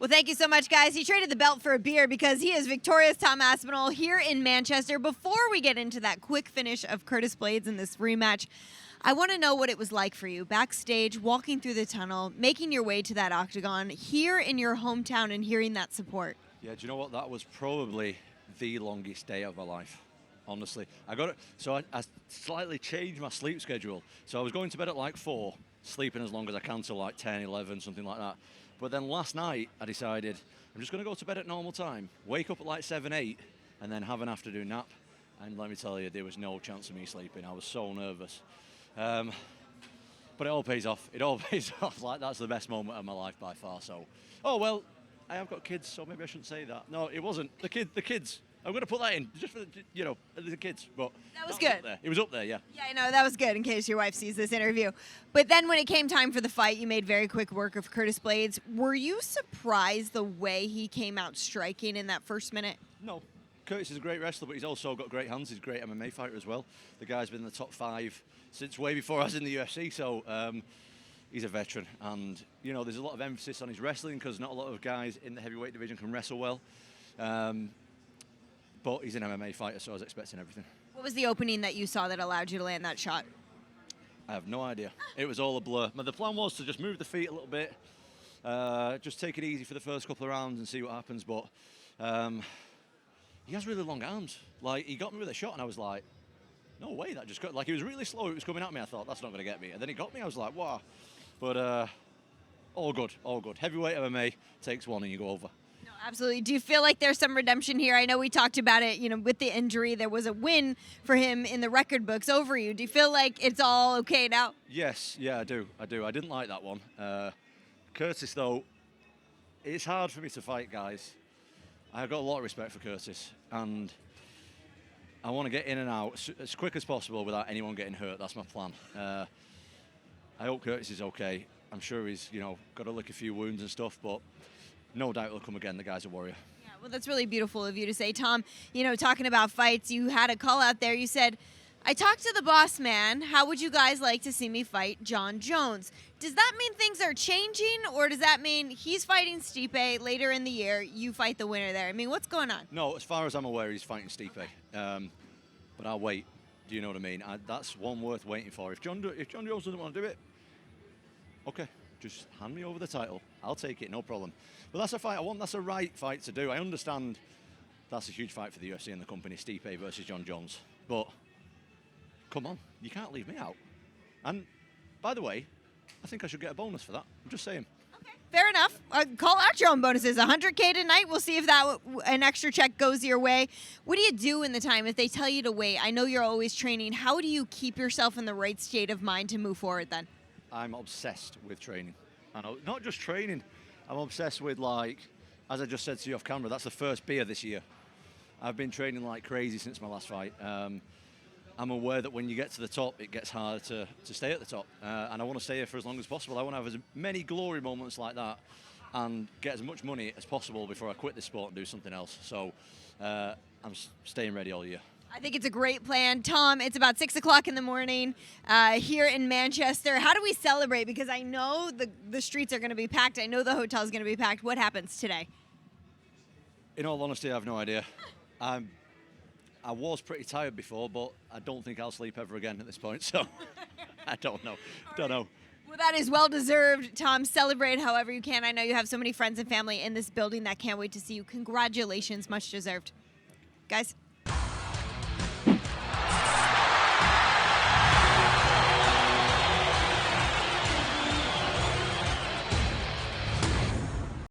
Well, thank you so much, guys. He traded the belt for a beer because he is victorious Tom Aspinall here in Manchester. Before we get into that quick finish of Curtis Blaydes in this rematch, I want to know what it was like for you backstage, walking through the tunnel, making your way to that octagon here in your hometown and hearing that support. Yeah, do you know what? That was probably the longest day of my life, honestly. I slightly changed my sleep schedule. So I was going to bed at like 4, sleeping as long as I can till like 10, 11, something like that. But then last night, I decided I'm just going to go to bed at normal time, wake up at like 7, 8, and then have an afternoon nap. And let me tell you, there was no chance of me sleeping. I was so nervous. But it all pays off. It all pays off. Like, that's the best moment of my life by far. So, oh, well, I have got kids, so maybe I shouldn't say that. No, it wasn't. The kids. I'm going to put that in just for the kids. But that was good. It was up there, yeah. Yeah, I know, that was good in case your wife sees this interview. But then when it came time for the fight, you made very quick work of Curtis Blaydes. Were you surprised the way he came out striking in that first minute? No. Curtis is a great wrestler, but he's also got great hands. He's a great MMA fighter as well. The guy's been in the top 5 since way before I was in the UFC, so he's a veteran. And, there's a lot of emphasis on his wrestling because not a lot of guys in the heavyweight division can wrestle well. But he's an MMA fighter, so I was expecting everything. What was the opening that you saw that allowed you to land that shot? I have no idea. It was all a blur. The plan was to just move the feet a little bit, just take it easy for the first couple of rounds and see what happens. But he has really long arms. Like, he got me with a shot, and I was like, no way, that just got... Like, he was really slow. It was coming at me. I thought, that's not going to get me. And then he got me. I was like, wow. But all good, all good. Heavyweight MMA takes one and you go over. No, absolutely. Do you feel like there's some redemption here? I know we talked about it, with the injury. There was a win for him in the record books over you. Do you feel like it's all okay now? Yes, yeah, I do. I didn't like that one. Curtis, though, it's hard for me to fight guys. I've got a lot of respect for Curtis, and I want to get in and out as quick as possible without anyone getting hurt. That's my plan. I hope Curtis is okay. I'm sure he's, got to lick a few wounds and stuff, but no doubt he'll come again. The guy's a warrior. Yeah, well, that's really beautiful of you to say. Tom, talking about fights, you had a call out there. You said, I talked to the boss man. How would you guys like to see me fight Jon Jones? Does that mean things are changing, or does that mean he's fighting Stipe later in the year, you fight the winner there? I mean, what's going on? No, as far as I'm aware, he's fighting Stipe. But I'll wait. Do you know what I mean? That's one worth waiting for. If Jon Jones doesn't want to do it, okay, just hand me over the title. I'll take it, no problem. But that's a fight I want. That's a right fight to do. I understand that's a huge fight for the UFC and the company, Stipe versus Jon Jones. But come on, you can't leave me out. And by the way, I think I should get a bonus for that. I'm just saying. Okay, fair enough. Call out your own bonuses. 100K tonight. We'll see if that an extra check goes your way. What do you do in the time if they tell you to wait? I know you're always training. How do you keep yourself in the right state of mind to move forward then? I'm obsessed with training. I know, not just training. I'm obsessed with, like, as I just said to you off camera, that's the first beer this year. I've been training like crazy since my last fight. I'm aware that when you get to the top, it gets harder to stay at the top. And I want to stay here for as long as possible. I want to have as many glory moments like that and get as much money as possible before I quit this sport and do something else. So I'm staying ready all year. I think it's a great plan. Tom, it's about 6 o'clock in the morning here in Manchester. How do we celebrate? Because I know the streets are going to be packed. I know the hotel is going to be packed. What happens today? In all honesty, I have no idea. I was pretty tired before, but I don't think I'll sleep ever again at this point, so I don't know. Don't know. Well, that is well-deserved, Tom. Celebrate however you can. I know you have so many friends and family in this building that can't wait to see you. Congratulations. Much deserved. Guys.